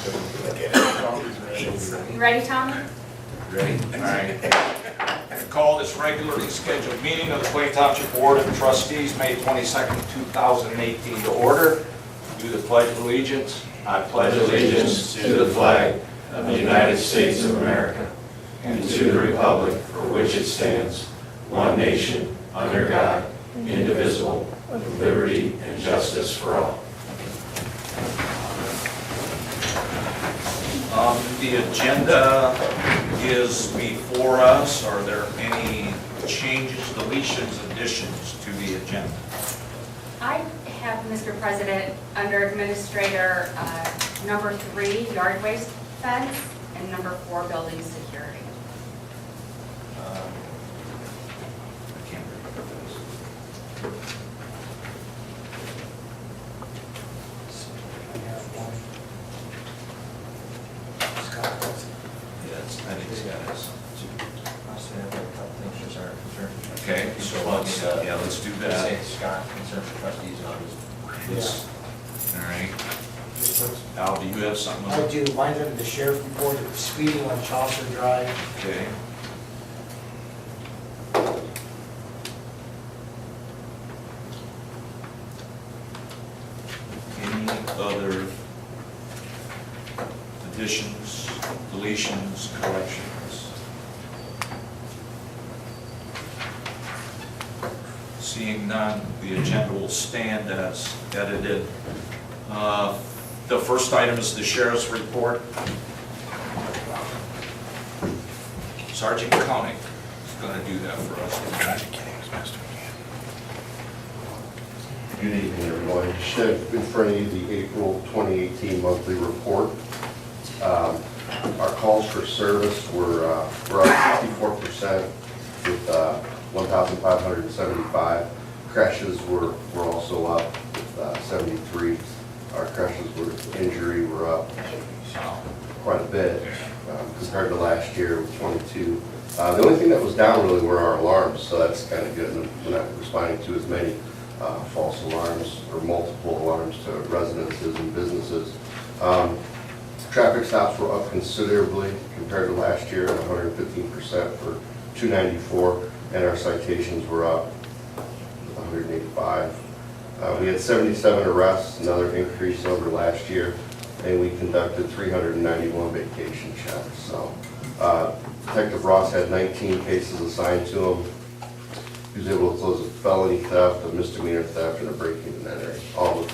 You ready, Tommy? Ready? All right. I call this regularly scheduled meeting of the Clay Township Board of Trustees, May 22nd, 2018 to order. Do the Pledge of Allegiance. I pledge allegiance to the flag of the United States of America and to the republic for which it stands, one nation, under God, indivisible, with liberty and justice for all. The agenda is before us. Are there any changes, deletions, additions to the agenda? I have, Mr. President, under Administrator, number 3, yard waste fence, and number 4, building security. I can't remember those. I think Scott has. Okay, so let's do that. Scott, concerned for trustees on Let's, all right. Al, do you have something? I do. Mine's under the sheriff report, speeding on Chaucer Drive. Okay. Any other additions, deletions, corrections? Seeing none, the agenda will stand as edited. The first item is the sheriff's report. Sergeant Koenig is going to do that for us. Good evening, everyone. You should have in front of you the April 2018 monthly report. Our calls for service were up 64% with 1,575. Crashes were also up with 73. Our crashes with injury were up quite a bit compared to last year with 22. The only thing that was down really were our alarms, so that's kind of good. We're not responding to as many false alarms or multiple alarms to residences and businesses. Traffic stops were up considerably compared to last year at 115% for 294, and our citations were up 185. We had 77 arrests, another increase over last year, and we conducted 391 vacation checks. So Detective Ross had 19 cases assigned to him. He was able to close a felony theft, a misdemeanor theft, and a breaking and entering, all with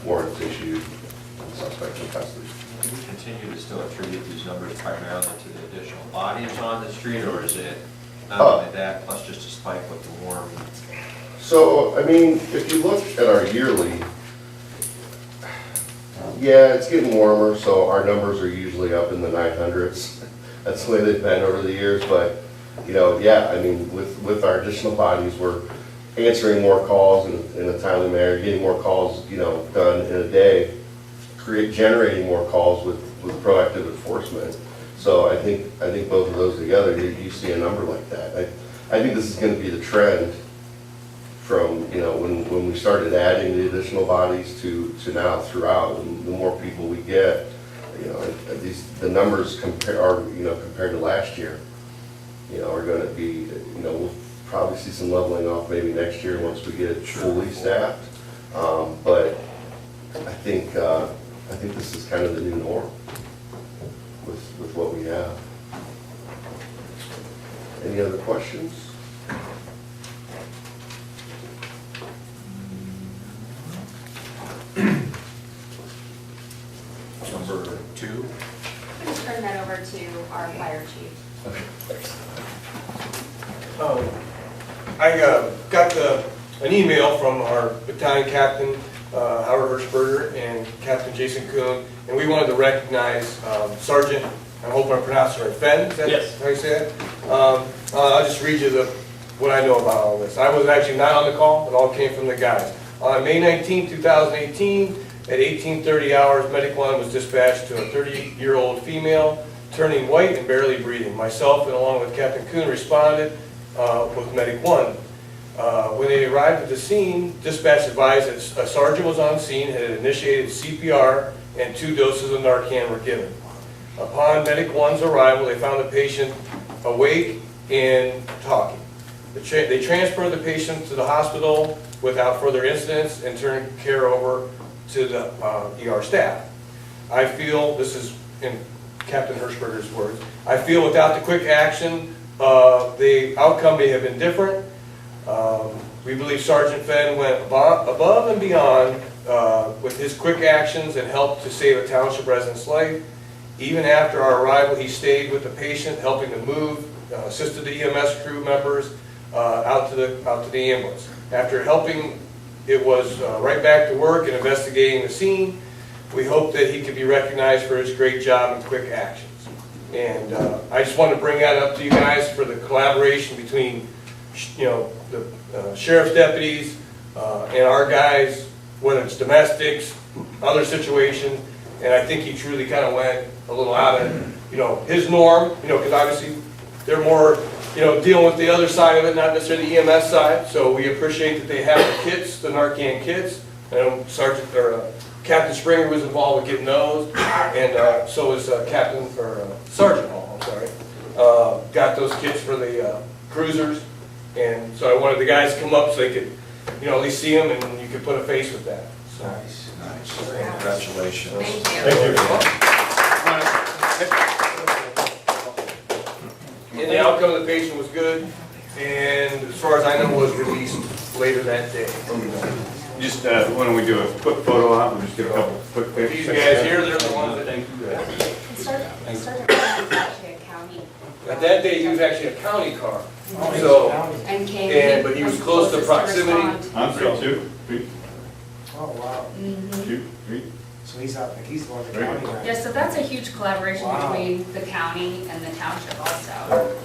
warrants issued and suspects in custody. Do we continue to still attribute these numbers primarily to the additional bodies on the street, or is it not only that, plus just a spike with the warm? So, I mean, if you look at our yearly, yeah, it's getting warmer, so our numbers are usually up in the 900s. That's the way they've been over the years, but, you know, yeah, I mean, with our additional bodies, we're answering more calls in a timely manner, getting more calls, you know, done in a day, generating more calls with proactive enforcement. So I think both of those together, you see a number like that. I think this is going to be the trend from, you know, when we started adding the additional bodies to now throughout. And the more people we get, you know, the numbers compared to last year, you know, are going to be, you know, we'll probably see some leveling off maybe next year once we get it fully staffed. But I think this is kind of the new norm with what we have. Any other questions? Number 2. I'm going to turn that over to our fire chief. Okay, thanks. I got an email from our battalion captain, Howard Hirschberger, and Captain Jason Kuhn, and we wanted to recognize Sergeant, I hope I'm pronouncing it right, Fenn, is that Yes. how you say it? I'll just read you what I know about all this. I was actually not on the call, it all came from the guys. On May 19, 2018, at 18:30 hours, Medic 1 was dispatched to a 30-year-old female, turning white and barely breathing. Myself, and along with Captain Kuhn, responded with Medic 1. When they arrived at the scene, dispatch advised that a sergeant was on scene, had initiated CPR, and 2 doses of Narcan were given. Upon Medic 1's arrival, they found the patient awake and talking. They transferred the patient to the hospital without further incidents and turned care over to the ER staff. I feel, this is in Captain Hirschberger's words, I feel without the quick action, the outcome may have been different. We believe Sergeant Fenn went above and beyond with his quick actions and helped to save a township resident's life. Even after our arrival, he stayed with the patient, helping to move, assisted the EMS crew members out to the ambulance. After helping, it was right back to work and investigating the scene. We hope that he can be recognized for his great job and quick actions. And I just wanted to bring that up to you guys for the collaboration between, the sheriff's deputies and our guys, whether it's domestics, other situations. And I think he truly kind of went a little out of, his norm, because obviously they're more, dealing with the other side of it, not necessarily the EMS side. So we appreciate that they have the kits, the Narcan kits. Captain Springer was involved with getting those, and so was Sergeant Hall, I'm sorry. Got those kits for the cruisers, and so I wanted the guys to come up so they could, at least see them, and you could put a face with that. So. Nice. Congratulations. Thank you. And the outcome of the patient was good, and as far as I know, was released later that day. Just, why don't we do a quick photo op, we'll just get a couple quick pictures. These guys here, they're the ones that, Sergeant Fenn was actually a county. at that day, he was actually a county car. Oh, So, And came. but he was close to proximity. respond. I'm sorry, 2, 3, Oh, wow. 2, 3. So he's out, he's going to Very county good. now. Yeah, so that's a huge collaboration Wow. between the county and the township also.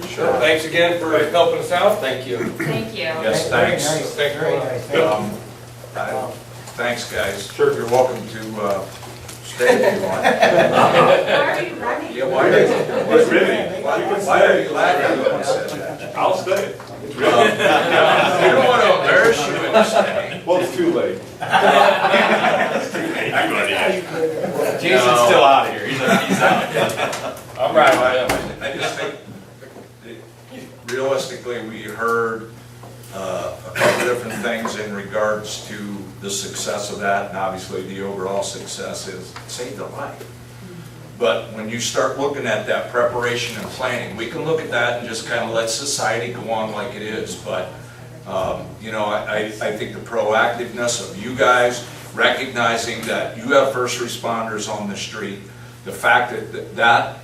Sure. Thanks again for helping us out. Thank you. Thank you. Yes, Very thanks. nice, Thanks very a lot. nice. Thank you. Thanks, guys. Sure. You're welcome to stay if you want. Why are you running? Yeah, why did It's riveting. why are you laughing when I said that? I'll stay. You don't want to embarrass you into staying. Well, it's too late. I'm going to Jason's still out of here, he's out. I'm right. I just think, that realistically, we heard a couple different things in regards to the success of that, and obviously the overall success is it saved a life. But when you start looking at that preparation and planning, we can look at that and just kind of let society go on like it is. But, I think the proactiveness of you guys, recognizing that you have first responders on the street, the fact that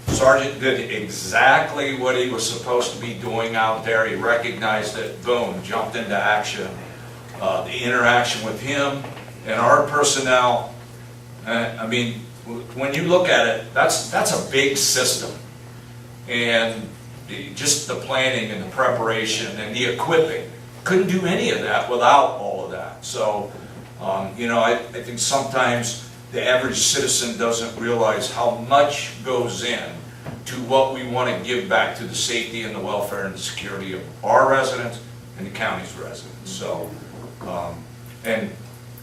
Sergeant did exactly what he was supposed to be doing out there. He recognized it, boom, jumped into action. The interaction with him and our personnel, when you look at it, that's a big system. And just the planning and the preparation and the equipping, couldn't do any of that without all of that. So, I think sometimes the average citizen doesn't realize how much goes in to what we want to give back to the safety and the welfare and the security of our residents and the county's residents. So, and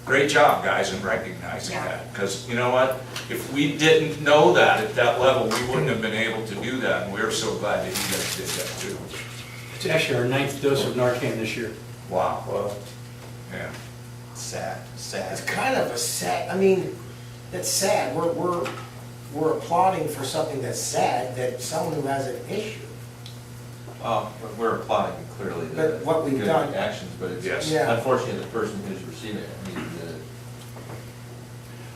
great job, guys, in recognizing that. Because you know what? If we didn't know that at that level, we wouldn't have been able to do that. And we're so glad that you guys did that too. It's actually our 9th dose of Narcan this year. Wow. Yeah. Sad. It's kind of a sad, it's sad. We're applauding for something that's sad, that someone who has an issue. But we're applauding clearly the But what we've good done- actions, but it's Yes. Yeah. unfortunately the person who's receiving it,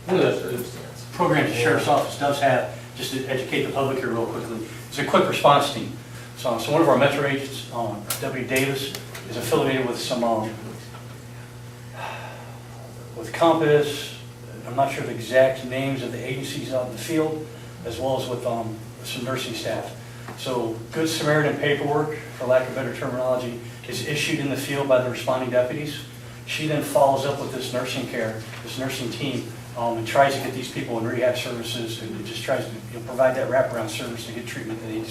One of the circumstance. programs the sheriff's office does have, just to educate the public here real quickly, is a quick response team. So one of our metro agents, W. Davis, is affiliated with with Compass. I'm not sure the exact names of the agencies out in the field, as well as with some nursing staff. So Good Samaritan paperwork, for lack of better terminology, is issued in the field by the responding deputies. She then follows up with this nursing care, this nursing team, and tries to get these people in rehab services, and just tries to provide that wraparound service to get treatment that they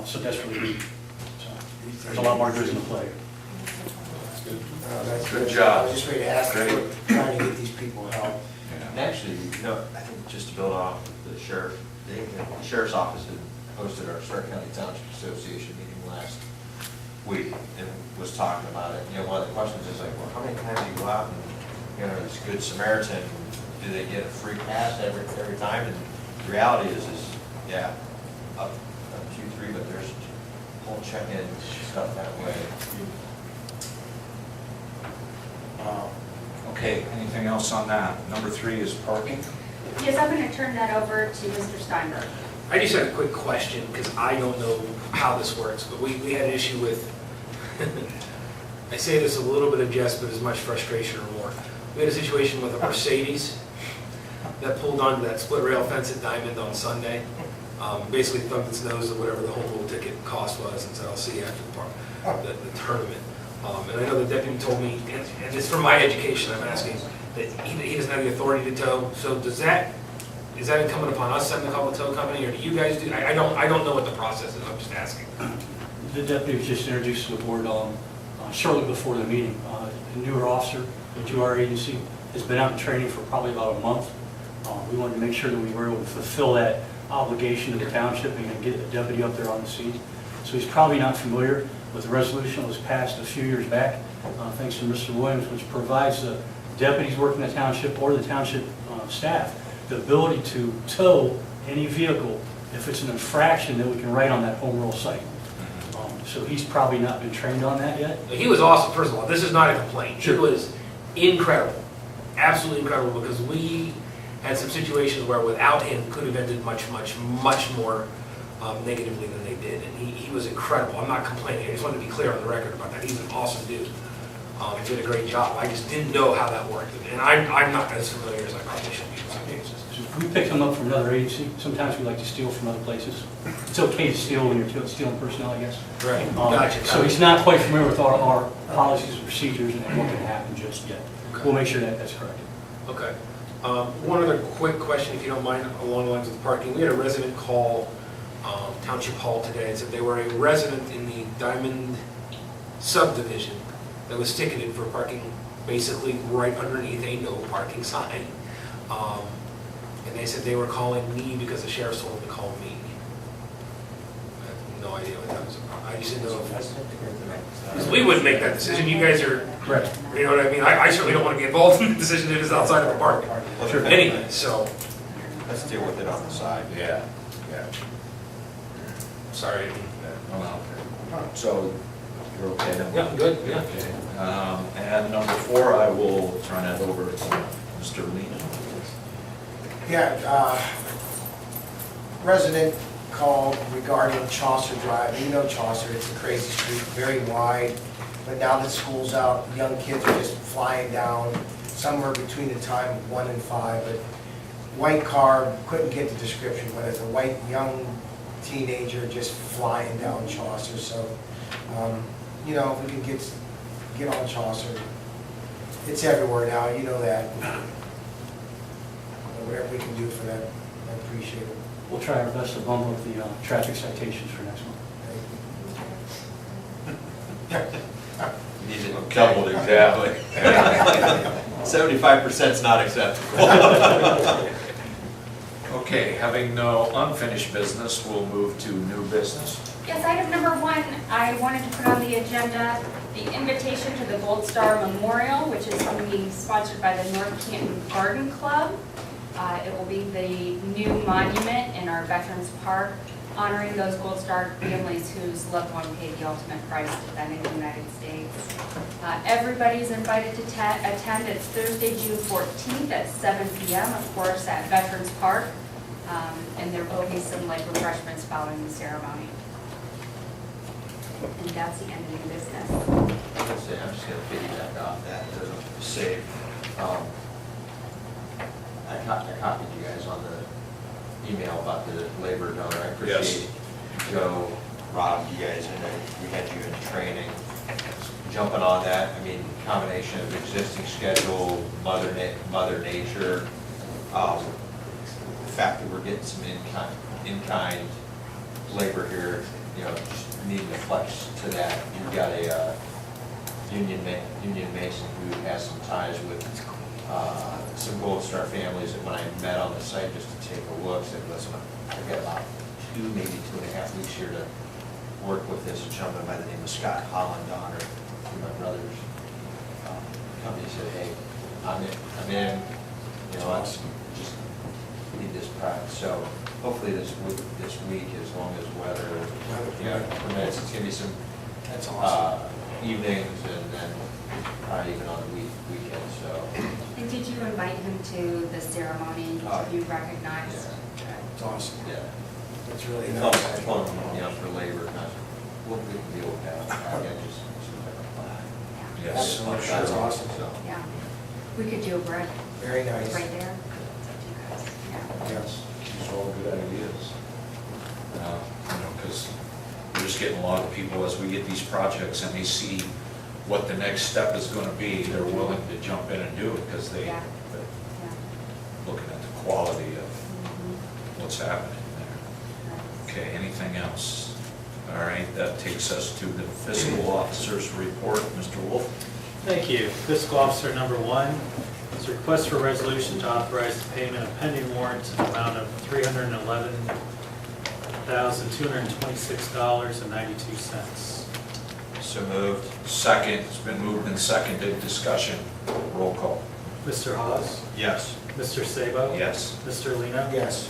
so desperately need. So there's a lot more goes into play. That's Good job. I was just ready to ask Great. for trying to get these people help. And actually, I think just to build off the sheriff, the sheriff's office had hosted our Stark County Township Association meeting last week and was talking about it. One of the questions is like, well, how many times do you go out and, this Good Samaritan, do they get a free pass every time? And the reality is yeah, up 2-3, but there's whole check-in stuff that way. Okay, anything else on that? Number 3 is parking. Yes, I'm going to turn that over to Mr. Steinberg. I just had a quick question, because I don't know how this works, but we had an issue with, I say this a little bit of jest, but as much frustration or more. We had a situation with a Mercedes that pulled onto that split rail fence at Diamond on Sunday, basically thumbed its nose at whatever the whole little ticket cost was and said, I'll see you after the tournament. And I know the deputy told me, and it's from my education, I'm asking, that he doesn't have the authority to tow. So is that incumbent upon us setting the call the tow company, or do you guys do? I don't know what the process is, I'm just asking. The deputy was just introduced to the board shortly before the meeting. A newer officer into our agency has been out in training for probably about a month. We wanted to make sure that we were able to fulfill that obligation to the township and get the deputy up there on the scene. So he's probably not familiar with the resolution that was passed a few years back, thanks to Mr. Williams, which provides the deputies working the township or the township staff the ability to tow any vehicle if it's an infraction that we can write on that home rule site. So he's probably not been trained on that yet. He was awesome, first of all. This is not a complaint. Sure. It was incredible, absolutely incredible, because we had some situations where without him could have ended much more negatively than they did. And he was incredible. I'm not complaining. I just wanted to be clear on the record about that. He's an awesome dude. He did a great job. I just didn't know how that worked. And I'm not as familiar as I probably should be with some cases. We picked them up from another agency. Sometimes we like to steal from other places. It's okay to steal when you're stealing personnel, I guess. Right. Gotcha. So he's not quite familiar with our policies and procedures and what can happen just yet. We'll make sure that that's corrected. Okay. One other quick question, if you don't mind, along the lines of parking. We had a resident call Township Hall today and said they were a resident in the Diamond subdivision that was ticketed for parking basically right underneath a no parking sign. And they said they were calling me because the sheriff told them to call me. I have no idea what that was about. I just didn't know if, because we wouldn't make that decision. You guys are, Correct. you know what I mean? I certainly don't want to get involved in the decision that is outside of a park. Sure. Anyway, so, Let's deal with it on the side. Yeah. sorry. So, You're okay then? Yeah, good, yeah. okay. And number 4, I will turn that over to Mr. Lena. Yeah, resident called regarding Chaucer Drive. You know Chaucer, it's a crazy street, very wide. But now that school's out, young kids are just flying down somewhere between the time of 1 and 5. But white car, couldn't get the description, but it's a white young teenager just flying down Chaucer. So, you know, if we can get on Chaucer, it's everywhere now, you know that. Whatever we can do for that, I appreciate it. We'll try our best to bump up the traffic citations for next month. Need it Okay. doubled exactly. 75%'s not acceptable. Okay, having no unfinished business, we'll move to new business. Yes, item number 1, I wanted to put on the agenda the invitation to the Gold Star Memorial, which is being sponsored by the North Canton Garden Club. It will be the new monument in our Veterans Park, honoring those Gold Star families whose loved one paid the ultimate price defending the United States. Everybody's invited to attend. It's Thursday, June 14th at 7 p.m., of course, at Veterans Park. And there will be some light refreshments following the ceremony. And that's the end of the business. I'm just going to piggyback off that to save. I copied you guys on the email about the labor donor. I appreciate Joe, Rob, you guys, and we had you in training. Jumping on that, I mean, combination of existing schedule, Mother Nature, the fact that we're getting some in-kind labor here, you know, just needing to flex to that. You've got Union Mason, who has some ties with some Gold Star families, and when I met on the site just to take a look, said, listen, I've got about 2, maybe 2.5 weeks here to work with this gentleman by the name of Scott Holland, owner through my brother's company. Said, hey, I'm in, you know, I just need this product. So hopefully this week, as long as weather, permits, it's gonna be some That's awesome. evenings, and then probably even on the weekend. So And did you invite him to the ceremony to be recognized? It's awesome. yeah, It's really it's nice. fun, you know, for labor. What we can deal with that, again, just some type of plaque. Yes. Absolutely, that's awesome. So. Yeah, we could do a brick Very nice. right there. It's up to you guys. Yeah. Yes. These are all good ideas. You know, because we're just getting a lot of people, as we get these projects and they see what the next step is gonna be, they're willing to jump in and do it, because they're Yeah. Yeah. looking at the quality of Mhm. what's happening there. Okay, anything else? All right, that takes us to the fiscal officer's report. Mr. Wolf? Thank you. Fiscal Officer number 1 is a request for a resolution to authorize the payment of pending warrants in the amount of $311,226.92. So moved. Second, it's been moved and seconded, discussion, roll call. Mr. Hawes? Yes. Mr. Sabo? Yes. Mr. Lino? Yes.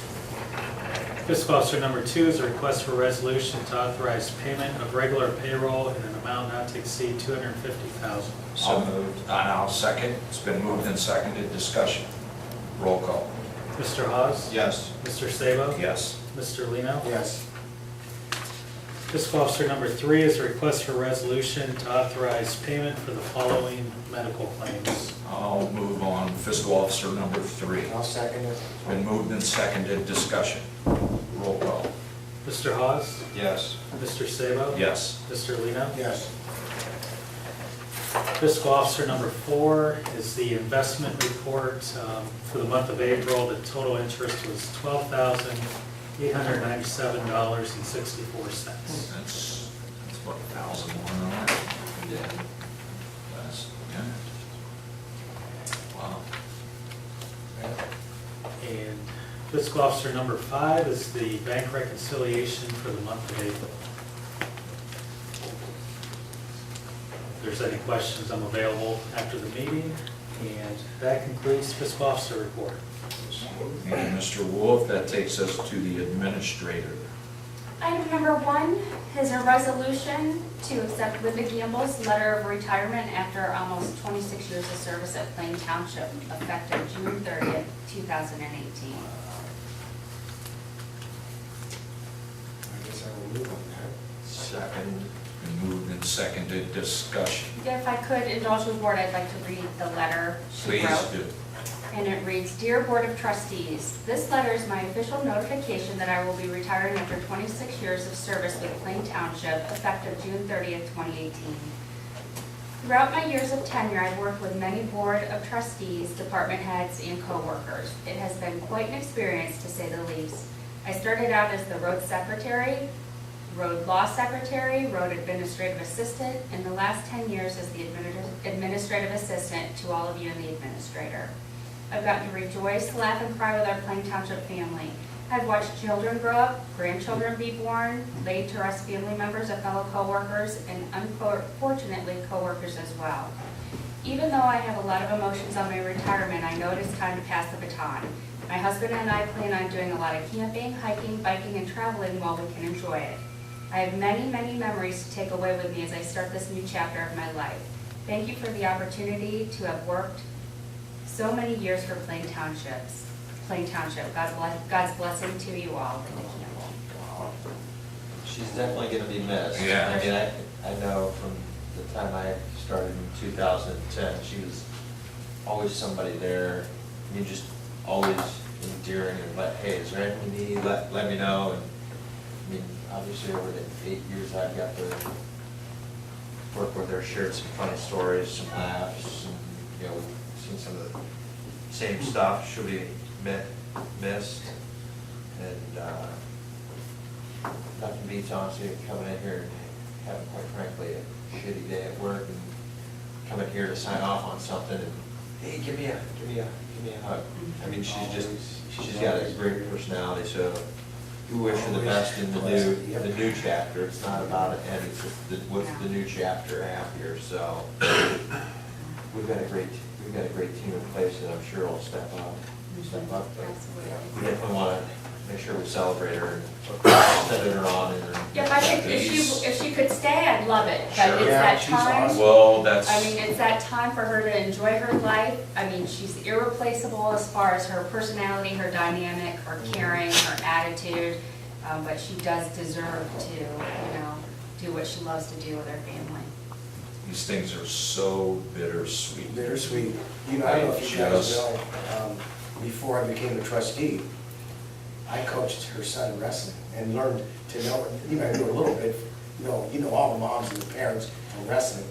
Fiscal Officer number 2 is a request for a resolution to authorize payment of regular payroll in an amount not to exceed $250,000. So moved. And I'll second, it's been moved and seconded, discussion, roll call. Mr. Hawes? Yes. Mr. Sabo? Yes. Mr. Lino? Yes. Fiscal Officer number 3 is a request for a resolution to authorize payment for the following medical claims. I'll move on fiscal officer number 3. I'll second it. It's been moved and seconded, discussion, roll call. Mr. Hawes? Yes. Mr. Sabo? Yes. Mr. Lino? Yes. Fiscal Officer number 4 is the investment report for the month of April. The total interest was $12,897.64. That's what, 1,000 more than that? Yeah. That's, yeah. Wow. And Fiscal Officer number 5 is the bank reconciliation for the month of April. If there's any questions, I'm available after the meeting. And that concludes Fiscal Officer report. And Mr. Wolf, that takes us to the administrator. Item number 1 is a resolution to accept Linda Gamble's letter of retirement after almost 26 years of service at Plain Township, effective June 30th, 2018. I guess I will move on that. Second. Been moved and seconded, discussion. Yeah, if I could indulge the board, I'd like to read the letter she Please wrote. do. And it reads, Dear Board of Trustees, this letter is my official notification that I will be retiring after 26 years of service with Plain Township, effective June 30th, 2018. Throughout my years of tenure, I've worked with many Board of Trustees, department heads, and co-workers. It has been quite an experience, to say the least. I started out as the road secretary, road law secretary, road administrative assistant, and the last 10 years as the administrative assistant to all of you and the administrator. I've gotten to rejoice, laugh, and cry with our Plain Township family. I've watched children grow up, grandchildren be born, laid to rest family members of fellow coworkers, and unfortunately coworkers as well. Even though I have a lot of emotions on my retirement, I know it is time to pass the baton. My husband and I plan on doing a lot of camping, hiking, biking, and traveling while we can enjoy it. I have many, many memories to take away with me as I start this new chapter of my life. Thank you for the opportunity to have worked so many years for Plain Township. God's blessing to you all, Linda Campbell. She's definitely going to be missed. Yeah. I mean, I know from the time I started in 2010, she was always somebody there. I mean, just always endearing and hey, is there anything you need? Let me know. And I mean, obviously over the 8 years I've got to work with her, shared some funny stories, some laughs, and you know, seen some of the same stuff. She'll be missed, and nothing beats honestly coming in here and having, quite frankly, a shitty day at work and coming here to sign off on something and, hey, give me a hug. I mean, she's got a great personality, so we wish her the best in the new chapter. It's not about an end, it's just what's the new chapter have here, so. We've got a great team in place that I'm sure will step up. But we definitely want to make sure we celebrate her and send her on. Yep, I think if she could stay, I'd love it, but Sure. it's Yeah, that she's time. awesome. Well, that's. I mean, it's that time for her to enjoy her life. I mean, she's irreplaceable as far as her personality, her dynamic, her caring, her attitude, but she does deserve to, do what she loves to do with her family. These things are so bittersweet. Bittersweet. I don't know if you guys know, before I became a trustee, I coached her son in wrestling and learned to know, I knew a little bit, you know all the moms and the parents from wrestling,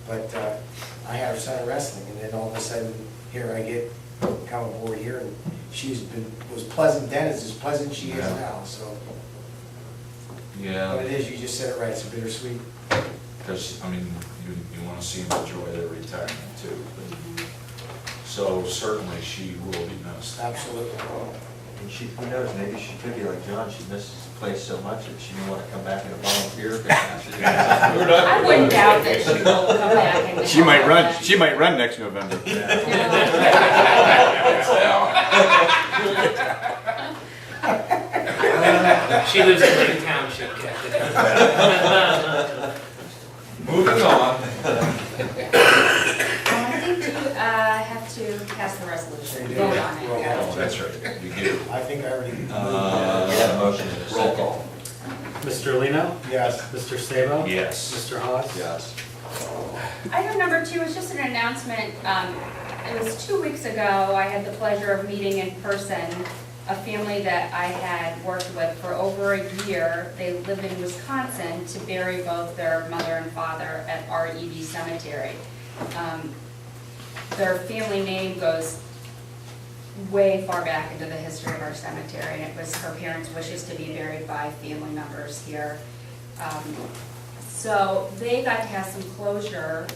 but I had her son in wrestling, and then all of a sudden, here I get, come aboard here, and was pleasant then, as pleasant she is Yeah. now, so. Yeah. But it is, you just said it right, it's bittersweet. Because, I mean, you want to see them enjoy their retirement too. So certainly she will be missed. Absolutely. And who knows, maybe she could be like John, she misses the place so much that she may want to come back in a volunteer capacity. I wouldn't doubt that she will come back and. She might run next November. She lives in Lake Township, Captain. Moving on. I think you have to pass the resolution, vote on it. Oh, that's right, you do. I think I already. We had a motion in a Roll second. call. Mr. Lino? Yes. Mr. Sabo? Yes. Mr. Hawes? Yes. Item number 2 is just an announcement. It was 2 weeks ago, I had the pleasure of meeting in person a family that I had worked with for over a year. They live in Wisconsin to bury both their mother and father at REB Cemetery. Their family name goes way far back into the history of our cemetery, and it was her parents' wishes to be buried by family members here. So they got to have some closure.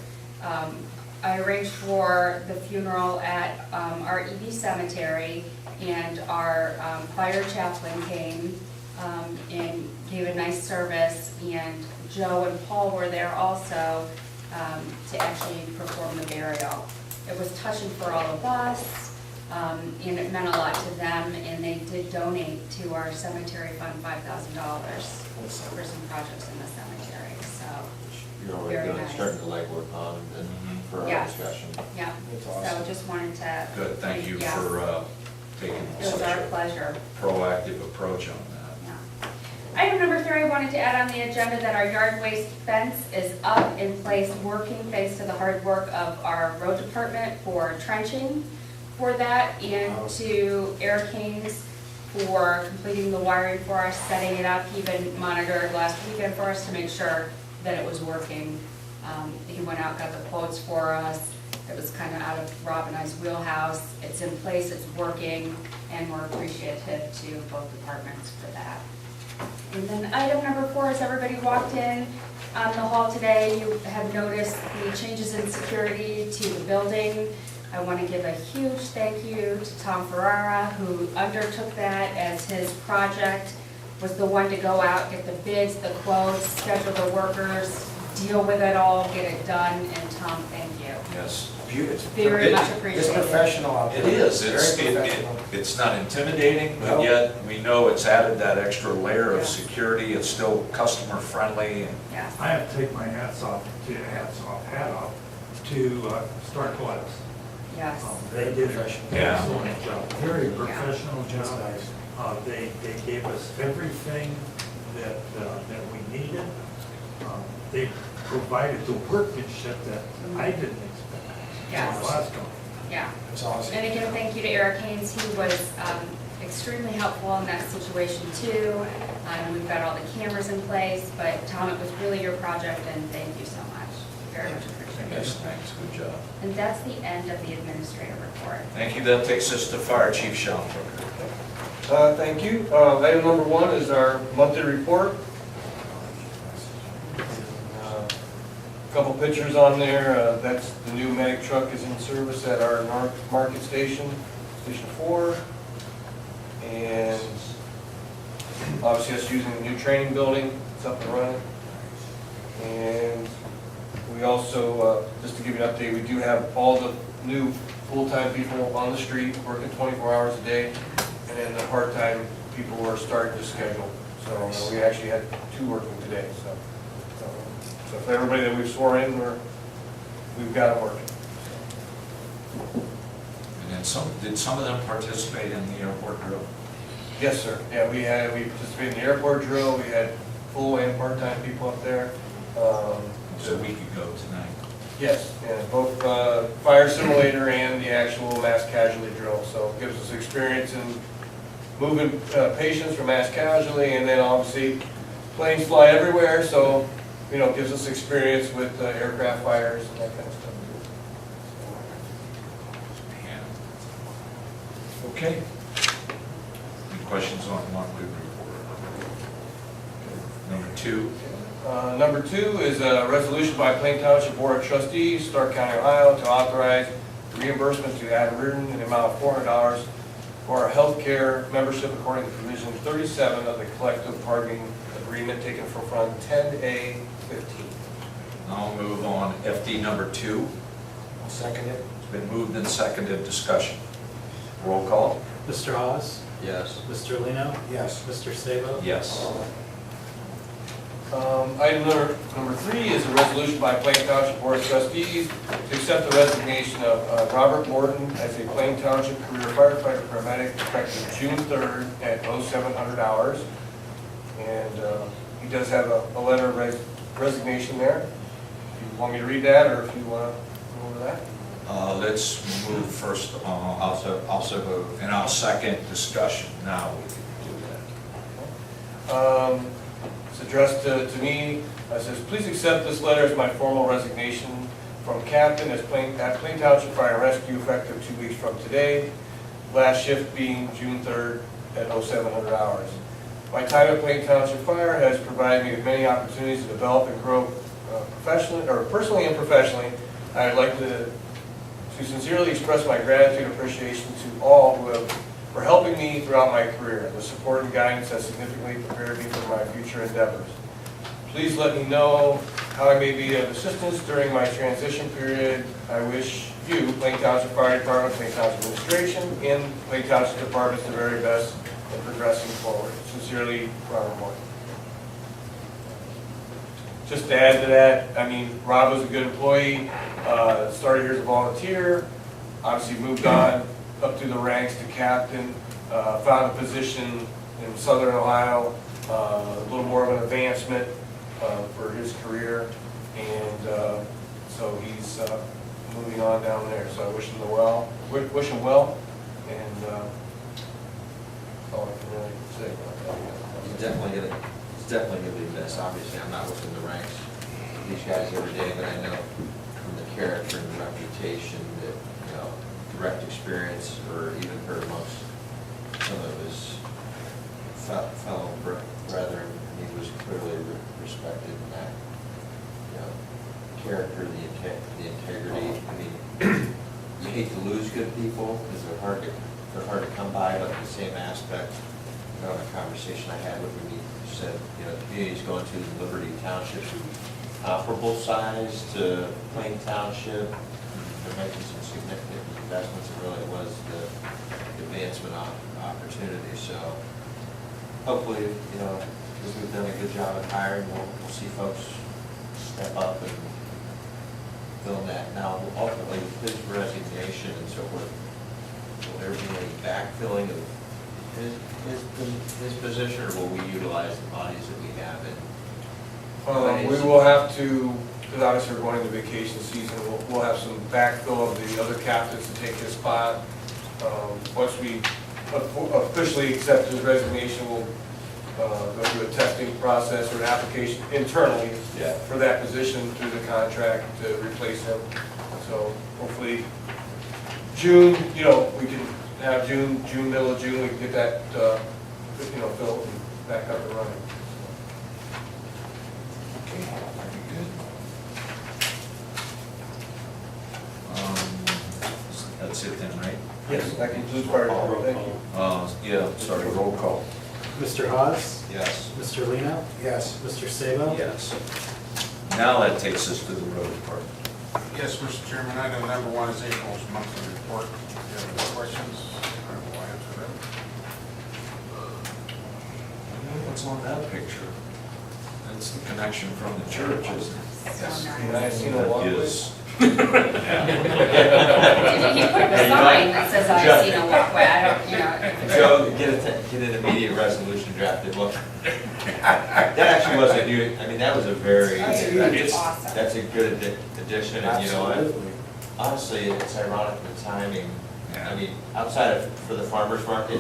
I arranged for the funeral at our EB cemetery, and our fire chaplain came and gave a nice service, and Joe and Paul were there also to actually perform the burial. It was touching for all of us, and it meant a lot to them, and they did donate to our cemetery fund $5,000 for some projects in the cemetery, so. You're already Very doing, nice. starting to legwork on and for our Yes. discussion. Yeah, That's so awesome. just wanted to. Good, thank you Yes. for taking It was such our a pleasure. proactive approach on that. Yeah. Item number 3, I wanted to add on the agenda that our yard waste fence is up in place, working thanks to the hard work of our road department for trenching for that, and to Eric Haynes for completing the wiring for us, setting it up. He even monitored last weekend for us to make sure that it was working. He went out, got the quotes for us. It was kind of out of Rob and I's wheelhouse. It's in place, it's working, and we're appreciative to both departments for that. And then item number 4, as everybody walked in the hall today, you have noticed the changes in security to the building. I want to give a huge thank you to Tom Ferrara, who undertook that as his project, was the one to go out, get the bids, the quotes, schedule the workers, deal with it all, get it done, and Tom, thank you. Yes. Beautiful. Very much It's appreciated. professional out It there. is, Very professional. it's not intimidating, but No. yet we know it's added that extra layer of Yeah. security. It's still customer friendly, and Yes. I have to take my hat off to Star Class. Yes. They did an Yeah. excellent job, very professional That's job. nice. They gave us everything that we needed. They provided the workmanship that I didn't expect. Yes. from Glasgow. Yeah. That's awesome. And again, thank you to Eric Haynes. He was extremely helpful in that situation too. We've got all the cameras in place, but Tom, it was really your project, and thank you so much. Very much appreciated. yes, thanks, good job. And that's the end of the administrative report. Thank you. That takes us to Fire Chief Schauenberger. Thank you. Item number 1 is our monthly report. Couple pictures on there, that's the new medic truck is in service at our North Market Station, Station 4. And obviously that's using the new training building, it's up and running. And we also, just to give you an update, we do have all the new full-time people on the street working 24 hours a day. And then the part-time people are starting to schedule. So we actually had 2 working today, so for everybody that we've sworn in, we've got them working. And then did some of them participate in the airport drill? Yes, sir. Yeah, we participated in the airport drill, we had full and part-time people up there. So we could go tonight. Yes, yeah, both fire simulator and the actual mass casualty drill. So it gives us experience in moving patients from mass casualty, and then obviously planes fly everywhere, so you know, it gives us experience with aircraft fires and that kind of stuff. Okay. Any questions on the monthly report? Number 2. Number 2 is a resolution by Plain Township Board of Trustees, Stark County, Ohio, to authorize reimbursement to Adam Reardon in the amount of $400 for our health care membership according to provision 37 of the collective bargaining agreement taken from Fund 10A-15. I'll move on FD number 2. I'll second it. It's been moved and seconded. Discussion. Roll call. Mr. Hawes? Yes. Mr. Lino? Yes. Mr. Sabo? Yes. Item number 3 is a resolution by Plain Township Board of Trustees to accept the resignation of Robert Morton as a Plain Township career firefighter paramedic effective June 3rd at 0700 hours. And he does have a letter of resignation there. If you want me to read that, or if you want to go over that. Let's move first. Also move. And I'll second discussion. Now we can do that. It's addressed to me. It says, please accept this letter as my formal resignation from captain at Plain Township Fire and Rescue effective 2 weeks from today. Last shift being June 3rd at 0700 hours. My time at Plain Township Fire has provided me with many opportunities to develop and grow professionally, or personally and professionally. I'd like to sincerely express my gratitude and appreciation to all who have for helping me throughout my career. The support and guidance has significantly prepared me for my future endeavors. Please let me know how I may be of assistance during my transition period. I wish you, Plain Township Fire Department, Plain Township Administration, and Plain Township Departments the very best in progressing forward. Sincerely, Robert Morton. Just to add to that, I mean, Rob was a good employee, started here as a volunteer, obviously moved on up through the ranks to captain, found a position in Southern Ohio, a little more of an advancement for his career, and so he's moving on down there. So I wish him well, and that's all I can really say about that. He's definitely gonna be missed. Obviously, I'm not within the ranks of these guys every day, but I know from the character and the reputation that, you know, direct experience, or even heard amongst some of his fellow brethren, he was clearly respected in that, you know, character, the integrity. I mean, you hate to lose good people because they're hard to come by, but in the same aspect, you know, in a conversation I had with him, he said, you know, the community's going to Liberty Township, comparable size to Plain Township. They're making some significant investments, and really was the advancement opportunity. So hopefully, you know, because we've done a good job at hiring, we'll see folks step up and fill that. Now, ultimately, with his resignation and so forth, will there be any backfilling of his position, or will we utilize the bodies that we have? We will have to, because obviously we're going into vacation season, we'll have some backfill of the other captains to take his spot. Once we officially accept his resignation, we'll go through a testing process or an application internally for that position through the contract to replace him. So hopefully June, you know, we can have June, middle of June, we can get that, you know, filled and back up and running. Okay, very good. That's it then, right? Yes, that concludes part of the thank you. Yeah, sorry, roll call. Mr. Hawes? Yes. Mr. Lino? Yes. Mr. Sabo? Yes. Now that takes us to the road department. Yes, Mr. Chairman, item number one is April's monthly report. If you have any questions, I will answer them. What's on that picture? That's the connection from the church, isn't it? So nice. And I see no walkway. Is. He put up a sign that says, I see no walkway, I don't, you know. Joe, get an immediate resolution drafted, look. That actually was a new, I mean, that was a very, That's awesome. that's a good addition, and you know what? Absolutely. Honestly, it's ironic the timing. I mean, outside of, for the farmer's market,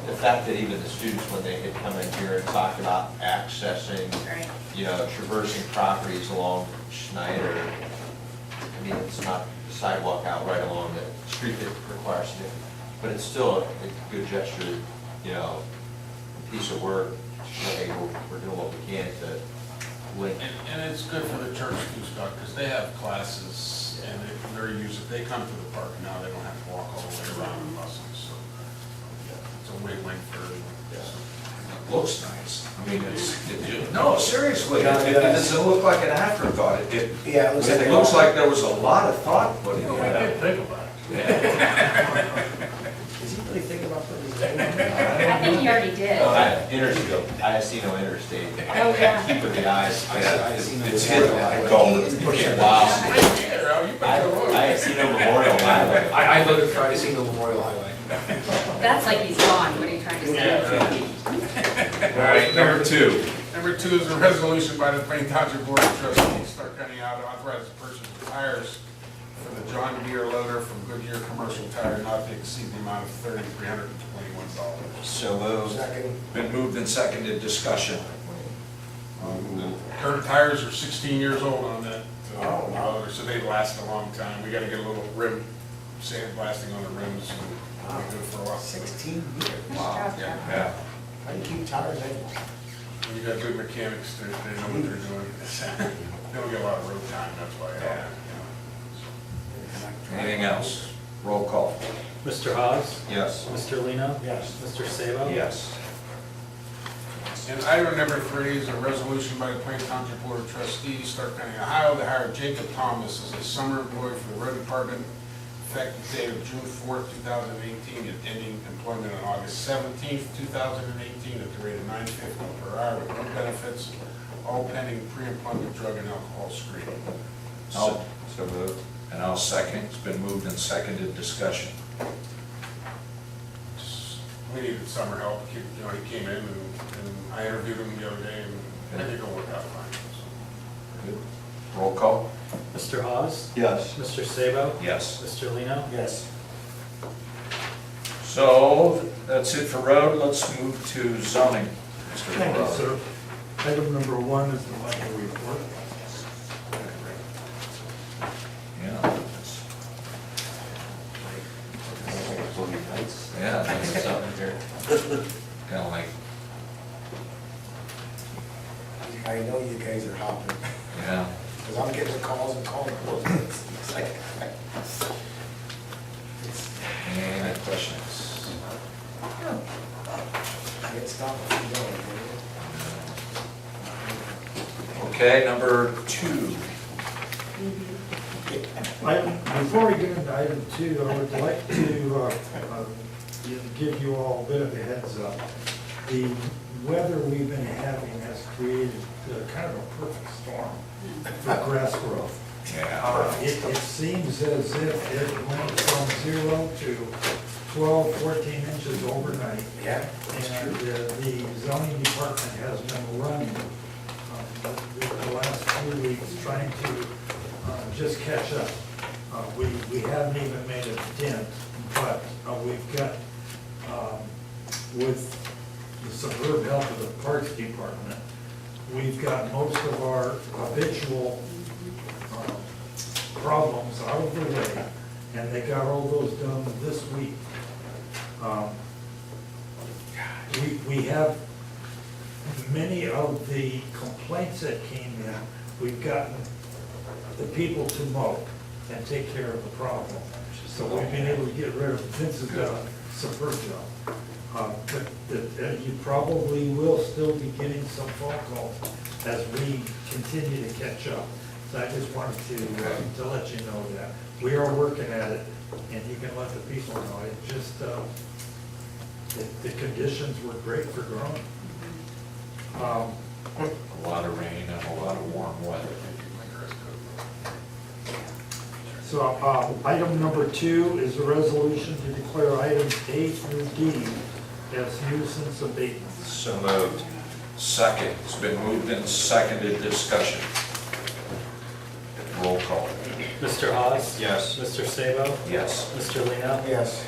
the fact that even the students, when they had come in here and talked about accessing, Right. you know, traversing properties along Schneider, I mean, it's not the sidewalk out right along the street that requires it, but it's still a good gesture, you know, piece of work. Hey, we're doing what we can to link. And it's good for the church too, Scott, because they have classes and they're using, they come to the park now, they don't have to walk all the way around the buses, so it's a win-win for everyone. It looks nice. I mean, no, seriously, it doesn't look like an afterthought. Yeah, it looks like. It looks like there was a lot of thought put into I that. did think about it. Is he really thinking about putting his name on I there? think he already did. Interstate, I see no interstate. Oh, yeah. Keep with the eyes. It's hidden like gold. Wow. You better look. I see no memorial highway. I voted for Iceno Memorial Highway. That's like he's gone, what are you trying to say? All right, number two. Number two is a resolution by the Plain Township Board of Trustees, Stark County, Auto to authorize the purchase of tires for the John Deere loader from Goodyear Commercial Tire not to exceed the amount of $3,321. So moved. Second. Been moved and seconded, discussion. Current tires are 16 years old on that loader, so they last a long time. We gotta get a little rim sandblasting on the rims and be good for a while. 16 years. Wow, yeah. How do you keep tires in? You got good mechanics, they know what they're doing. They don't get a lot of road time, that's why. Anything else? Roll call. Mr. Hawes? Yes. Mr. Lino? Yes. Mr. Sabo? Yes. And item number three is a resolution by the Plain Township Board of Trustees, Stark County, Ohio, to hire Jacob Thomas as a summer employee for the road department effective date of June 4th, 2018, and ending employment on August 17th, 2018, at the rate of $9.50 per hour with no benefits, all pending pre-employment drug and alcohol screening. So moved. And I'll second. It's been moved and seconded, discussion. We needed summer help. You know, he came in and I interviewed him the other day and I think it'll work out fine. So. Good. Roll call. Mr. Hawes? Yes. Mr. Sabo? Yes. Mr. Lino? Yes. So that's it for road. Let's move to zoning. Mr. Thank you, Rowe. sir. Item number one is the monthly report. Yeah. Yeah, that's Something here. kind of like, I know you guys are hopping, yeah. because I'm getting the calls and calling. It's like, Any questions? I get stopped if you don't. Okay, number two. Before we get into item two, I would like to give you all a bit of a heads up. The weather we've been having has created kind of a perfect storm for grass growth. Yeah. It seems as if it went from 0 to 12, 14 inches overnight. Yeah. And the zoning department has been running the last few weeks trying to just catch up. We haven't even made a dent, but we've got, with the superb help of the Parks Department, we've got most of our habitual problems out of the way, and they got all those done this week. We have many of the complaints that came in, we've gotten the people to mow and take care of the problem. So we've been able to get rid of Vince's superb job. But you probably will still be getting some phone calls as we continue to catch up. So I just wanted to let you know that. We are working at it, and you can let the people know. It just, the conditions were great for growing. A lot of rain and a lot of warm weather. So item number 2 is a resolution to declare items A through D as nuisance abatements. So moved. Second, it's been moved and seconded, discussion. Roll call. Mr. Hawes? Yes. Mr. Sabo? Yes. Mr. Lino? Yes.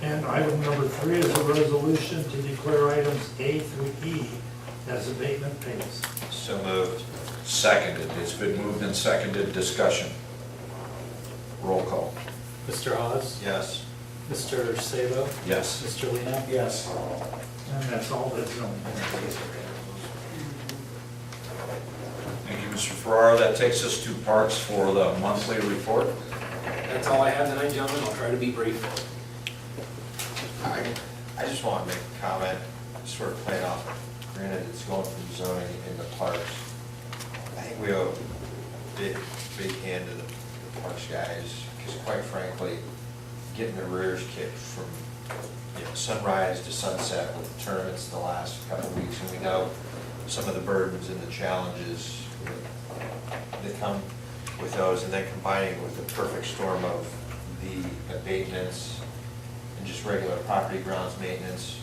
And item number 3 is a resolution to declare items A through E as abatement payments. So moved. Seconded, it's been moved and seconded, discussion. Roll call. Mr. Hawes? Yes. Mr. Sabo? Yes. Mr. Lino? Yes. And that's all that's on. Thank you, Mr. Farrar. That takes us to Parks for the monthly report. That's all I have tonight, gentlemen. I'll try to be brief. I just want to make a comment, sort of playing off, granted it's going from zoning into parks. I think we owe a big hand to the parks guys, because quite frankly, getting the rears kicked from, sunrise to sunset with tournaments the last couple of weeks, and we know some of the burdens and the challenges that come with those, and then combining with the perfect storm of the abatements and just regular property grounds maintenance.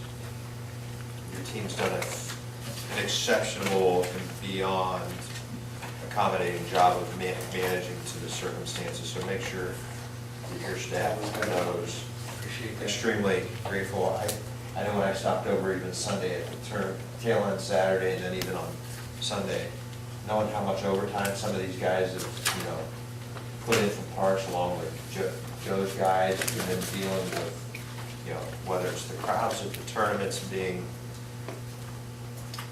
Your team's done an exceptional and beyond accommodating job of managing to the circumstances, so make sure that your staff knows. Appreciate that. Extremely grateful. I know when I stopped over even Sunday at the tail end Saturday and then even on Sunday, knowing how much overtime some of these guys have, put in from parks along with Joe's guys, and then dealing with, whether it's the crowds at the tournaments being,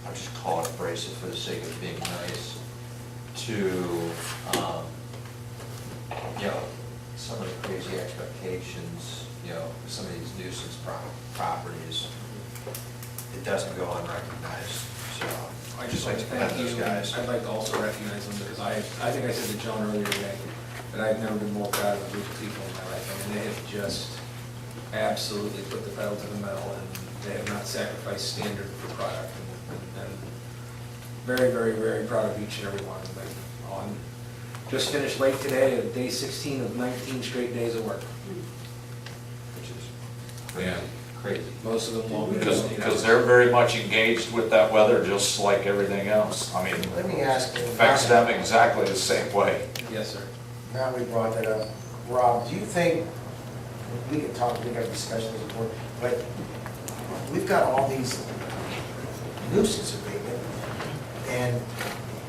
I'll just call it abrasive for the sake of being nice, to, some of the crazy expectations, some of these nuisance properties, it doesn't go unrecognized, so. I just like to commend thank those you. guys. I'd like to also recognize them because I think I said to John earlier today that I've never been more proud of a group of people in my life. I mean, they have just absolutely put the pedal to the metal, and they have not sacrificed standard for product. And very, very, very proud of each and every one of them. Just finished late today, at day 16 of 19 straight days of work, which is Yeah. Crazy. most of them longer than Because 8 because hours. they're very much engaged with that weather, just like everything else. I mean, Let me ask you. affects them exactly the same way. Yes, sir. Now we brought that up, Rob, do you think, we can talk, we got discussions before, but we've got all these nuisance abatement, and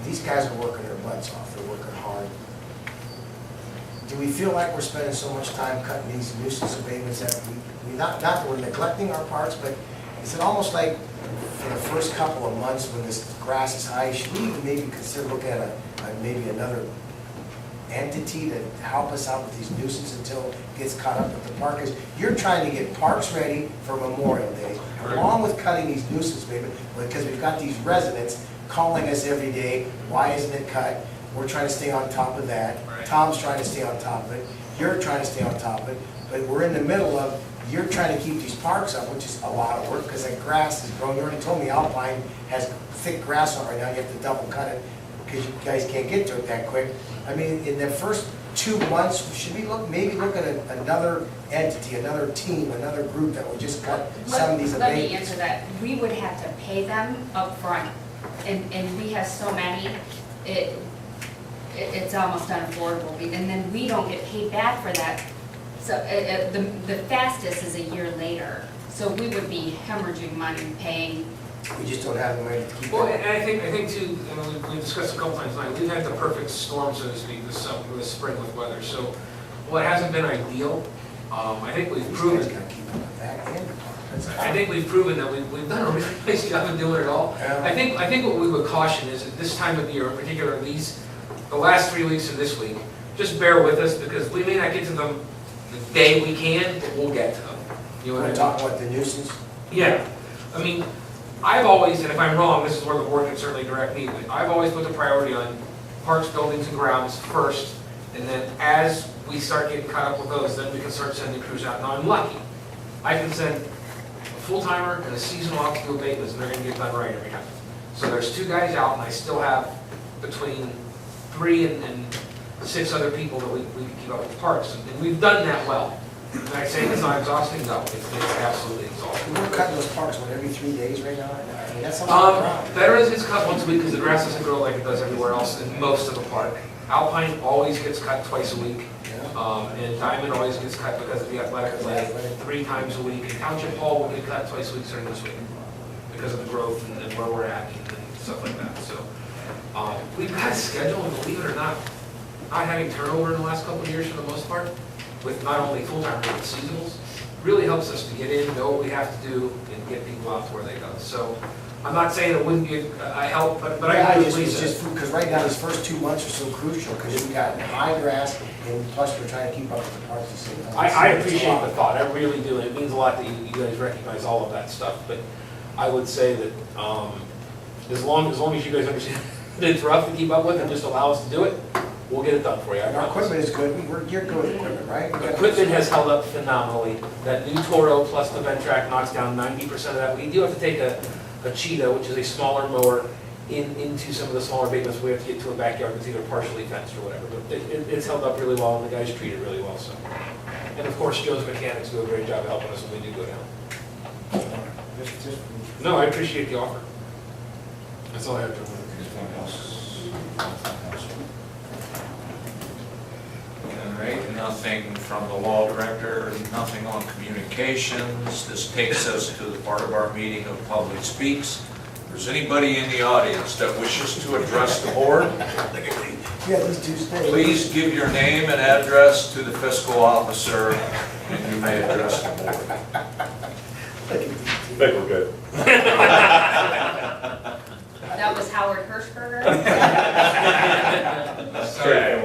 these guys are working their butts off, they're working hard. Do we feel like we're spending so much time cutting these nuisance abatements that we not that we're neglecting our parks, but is it almost like for the first couple of months when this grass is high, should we even maybe consider looking at maybe another entity to help us out with these nuisances until it gets caught up with the park? Because you're trying to get parks ready for Memorial Day, along with cutting these nuisance abatements, because we've got these residents calling us every day, why isn't it cut? We're trying to stay on top of that. Right. Tom's trying to stay on top of it. You're trying to stay on top of it. But we're in the middle of, you're trying to keep these parks up, which is a lot of work, because that grass is growing. You already told me Alpine has thick grass on it right now. You have to double cut it, because you guys can't get to it that quick. I mean, in the first 2 months, should we maybe look at another entity, another team, another group that will just cut some of these Let me abatements? answer that. We would have to pay them up front, and we have so many, it's almost unaffordable, and then we don't get paid back for that. So the fastest is a year later, so we would be hemorrhaging money paying. We just don't have the money to keep Well, it. and I think too, we've discussed a couple times tonight, we've had the perfect storm, so to speak, this spring with weather. So, well, it hasn't been ideal. I think we've These proven, guys gotta keep up with that and the park. That's I think we've proven that we've done a really nice job of doing it all. Yeah. I think what we would caution is at this time of year, in particular the last 3 weeks and this week, just bear with us, because we may not get to them the day we can, but we'll get to them. You know what I We're mean? talking about the nuisance. Yeah, I mean, I've always, and if I'm wrong, this is where the board can certainly direct me, but I've always put the priority on parks, buildings, and grounds first, and then as we start getting caught up with those, then we can start sending crews out. Now, I'm lucky. I can send a full-timer and a seasonal out to do abatements, and they're gonna get done right every time. So there's 2 guys out, and I still have between 3 and 6 other people that we can keep up with parks, and we've done that well. And I say it's not exhausting, no, it's absolutely exhausting. We're cutting those parks, what, every 3 days right now? I mean, that's a lot of ground. Veterans gets cut once a week because the grass doesn't grow like it does everywhere else in most of the park. Alpine always gets cut twice a week. And Diamond always gets cut because of the athletic play 3 times a week. And Township Hall will get cut twice a week during this week because of the growth and where we're at and stuff like that. So we've got a schedule, and believe it or not, not having turnover in the last couple of years for the most part, with not only full-time but with seasonals, really helps us to get in, know what we have to do, and get people out to where they go. So I'm not saying it wouldn't be a help, but I agree with Lisa. Because right now, these first 2 months are so crucial, because you've got high grass, and plus we're trying to keep up with the parks at the same time. I appreciate the thought, I really do, and it means a lot that you guys recognize all of that stuff, but I would say that as long as you guys understand that it's rough to keep up with and just allow us to do it, we'll get it done for you. And our equipment is good, we're geared good with equipment, right? Equipment has held up phenomenally. That new Toro plus the vent track knocks down 90% of that. We do have to take a Cheetah, which is a smaller mower, into some of the smaller abatements. We have to get to a backyard that's either partially fenced or whatever. But it's held up really well, and the guys treat it really well. So, and of course, Joe's mechanics do a great job helping us when we do go down. No, I appreciate the offer. That's all I have to say. Anything else? All right, nothing from the law director, nothing on communications. This takes us to the part of our meeting of public speaks. If there's anybody in the audience that wishes to address the board, Yeah, these 2 states. please give your name and address to the fiscal officer, and you may address the board. I think we're good. That was Howard Hirschberger.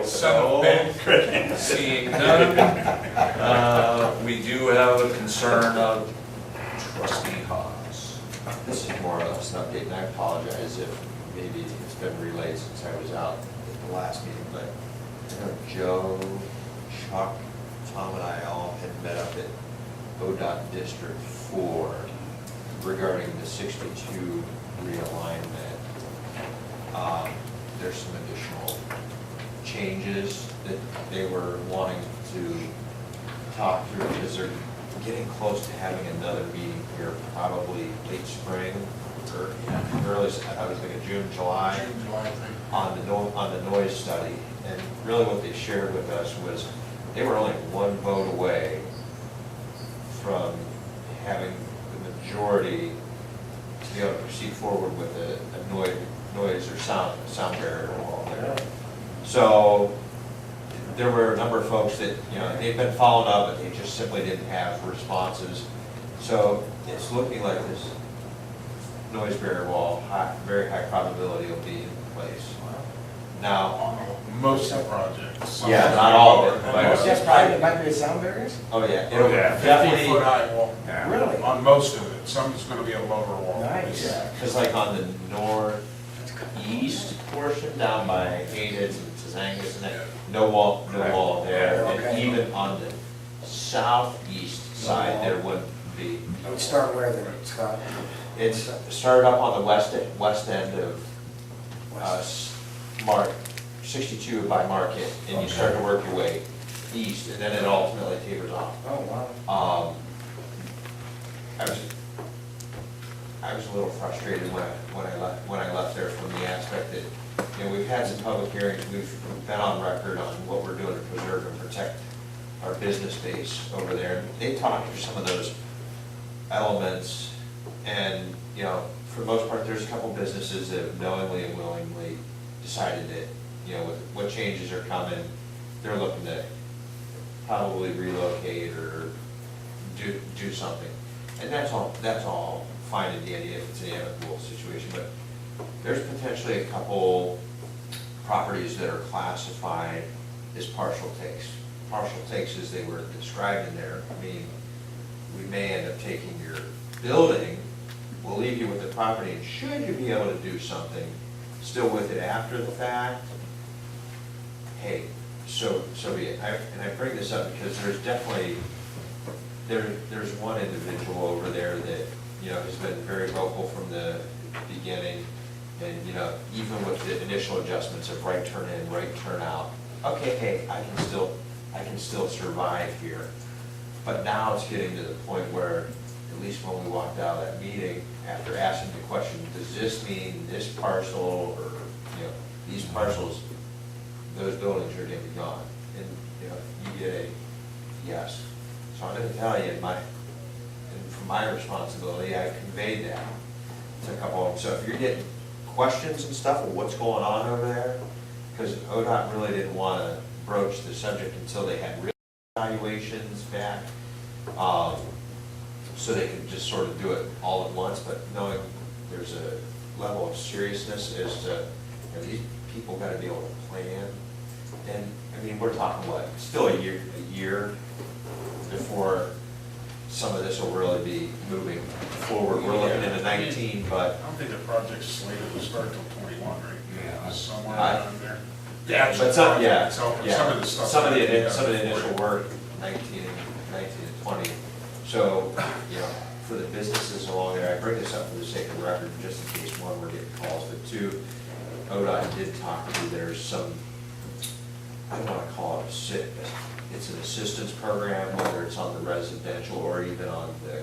Son of Ben. Seeing none, we do have a concern of trustee Haas. This is more or less an update, and I apologize if maybe it's been relayed since I was out at the last meeting, but I know Joe, Chuck, Tom, and I all had met up at ODOT District 4 regarding the 62 realignment. There's some additional changes that they were wanting to talk through because they're getting close to having another meeting here, probably late spring or early, I was thinking June, July, on the noise study. And really what they shared with us was they were only 1 vote away from having the majority to be able to proceed forward with a noise or sound barrier wall there. So there were a number of folks that, they've been followed up, but they just simply didn't have responses. So it's looking like this noise barrier wall, very high probability will be in place. Now, Most of the projects. yeah, not all of it. That's probably, it might be a sound barriers? Oh, yeah. Oh, yeah. 50-foot high wall. Really? On most of it, some is gonna be a lower wall. Nice. Because like on the northeast portion, down by Hayden's and Tizangus and that, no wall there. And Okay. even on the southeast side, there wouldn't be. I would start where then, Scott? It's started up on the west end of Mark, 62 by Market, and you start to work your way east, and then it ultimately tapers off. Oh, wow. I was a little frustrated when I left there from the aspect that, we've had some public hearings, we've been on record on what we're doing to preserve and protect our business base over there. They talked through some of those elements, and, for the most part, there's a couple businesses that have knowingly and willingly decided that, with what changes are coming, they're looking to probably relocate or do something. And that's all fine and dandy if it's an amicable situation, but there's potentially a couple properties that are classified is partial takes. Partial takes, as they were described in there, mean we may end up taking your building, we'll leave you with the property, and should you be able to do something still with it after the fact, hey, so be it. And I bring this up because there's definitely, there's one individual over there that, you know, has been very vocal from the beginning, and, you know, even with the initial adjustments of right turn in, right turn out, okay, hey, I can still survive here. But now it's getting to the point where, at least when we walked out of that meeting, after asking the question, does this mean this parcel, or, you know, these parcels, those buildings are gonna be gone? And, you know, you get a yes. So I'm gonna tell you, and from my responsibility, I conveyed that to a couple of them. So if you're getting questions and stuff of what's going on over there, because ODOT really didn't wanna broach the subject until they had real evaluations back, so they could just sort of do it all at once, but knowing there's a level of seriousness as to, you know, these people gotta be able to plan. And, I mean, we're talking, what, still a year before some of this will really be moving forward. We're looking into 19, but. I don't think the project's slated to start till 21, right? Yeah. Somewhere around there. Yeah, but some, yeah, Some yeah. of the stuff. Some of the initial work, 19 and 20. So, you know, for the businesses along there, I bring this up for the sake of record, just in case, one, we're getting calls, but two, ODOT did talk to, there's some, I don't want to call it it's an assistance program, whether it's on the residential or even on the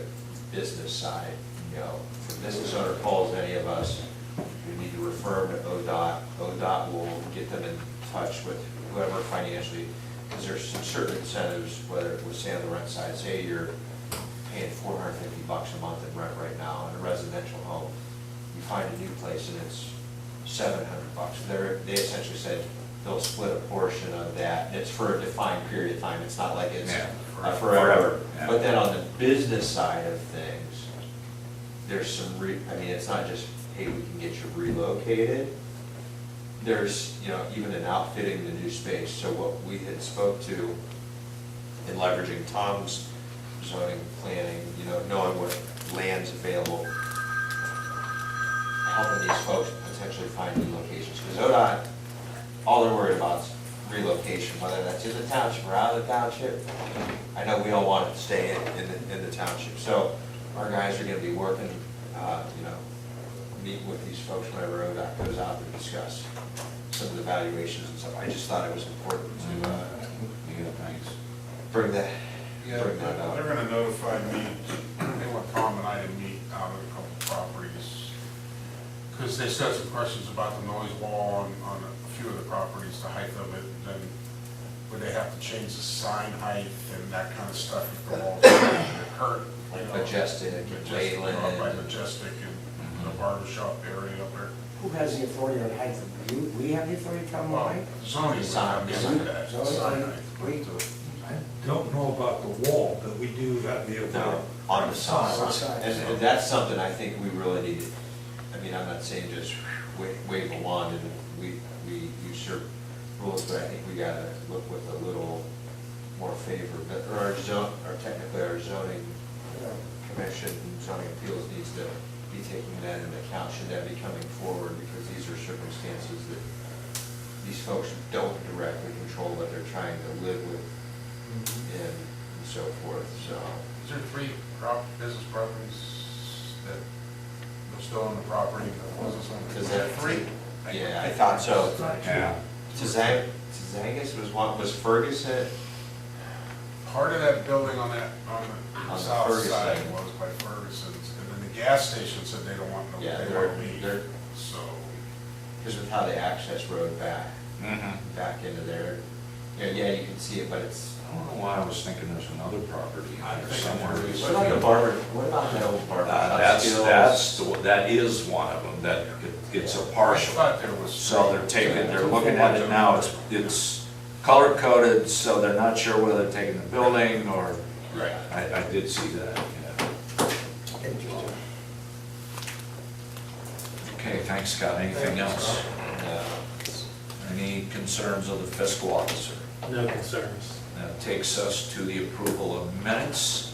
business side. You know, if a business owner calls any of us, we need to refer them to ODOT. ODOT will get them in touch with whoever financially, because there's some certain incentives, whether it was, say, on the rent side, say you're paying $450 a month in rent right now in a residential home. You find a new place and it's $700. They essentially said they'll split a portion of that, and it's for a defined period of time. It's not like it's forever. Yeah. But then on the business side of things, there's some, I mean, it's not just, hey, we can get you relocated. There's, you know, even an outfitting the new space. So what we had spoke to in leveraging Tom's zoning planning, you know, knowing what land's available, helping these folks potentially find new locations. Because ODOT, all they're worried about is relocation, whether that's in the township or out of the township. I know we all want it to stay in the township. So our guys are gonna be working, you know, meeting with these folks whenever ODOT goes out to discuss some of the valuations and stuff. I just thought it was important to bring that up. They're gonna notify me, they want Tom and I to meet out at a couple properties. Because they said some questions about the noise wall on a few of the properties, the height of it, then would they have to change the sign height and that kind of stuff if the walls hurt? Like Majestic and Wayland. Up by Majestic and the barber shop area up there. Who has the authority on height? We have the authority to tell them Well, height? zoning would have to say that. Sign height. I don't know about the wall, but we do have the No, authority. on the On the side. side. And that's something I think we really need to, I mean, I'm not saying just wave a wand and we usurp rules, but I think we gotta look with a little more favor. But technically our zoning commission, zoning appeals needs to be taking that into account, should that be coming forward, because these are circumstances that these folks don't directly control, but they're trying to live with and so forth, so. Is there 3 business properties that are still on the property? Is that 3? Yeah, I thought so. Yeah. Tizangus was Ferguson. Part of that building on the On the south Ferguson. side was by Ferguson's, and then the gas station said they don't want no, Yeah, they want to leave. they're, So, because with how the access road back Mm-hmm. into there, yeah, you can see it, but it's. I don't know why I was thinking there's another property I in there think somewhere. there What about the barber, what about that old barber? That is one of them, that gets a I partial. thought there was. So they're looking at it now, it's color coded, so they're not sure whether they're taking the building or, Right. I did see that, yeah. Okay, thanks, Scott. Anything else? No. Any concerns of the fiscal officer? No concerns. That takes us to the approval of minutes.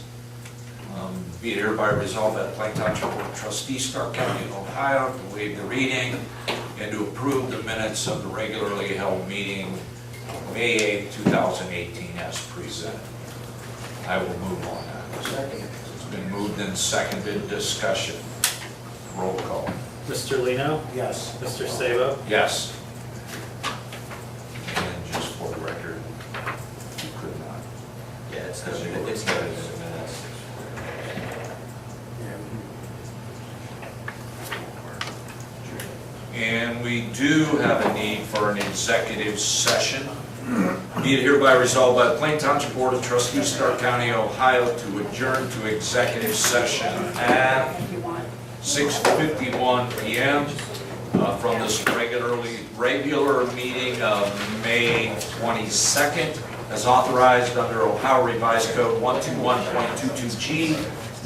Be it hereby resolved that Plain Township Board of Trustees, Stark County, Ohio, to waive the reading and to approve the minutes of the regularly held meeting, May 8, 2018, as presented. I will move on that. Second. It's been moved and seconded. Discussion. Roll call. Mr. Lino? Yes. Mr. Sabo? Yes. And just for the record, you could not. Yeah, it's noted in the minutes. And we do have a need for an executive session. Be it hereby resolved by the Plain Township Board of Trustees, Stark County, Ohio, to adjourn to executive session at 6:51 PM from this regular meeting of May 22nd, as authorized under Ohio Revised Code 121.22G,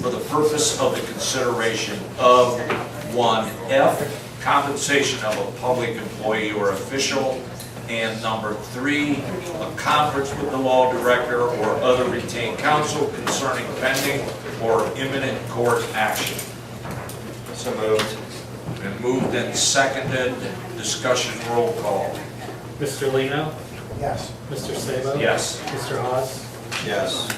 for the purpose of the consideration of 1F, compensation of a public employee or official, and number 3, a conference with the law director or other retained counsel concerning pending or imminent court action. So moved. Been moved and seconded. Discussion, roll call. Mr. Lino? Yes. Mr. Sabo? Yes. Mr. Hawes? Yes.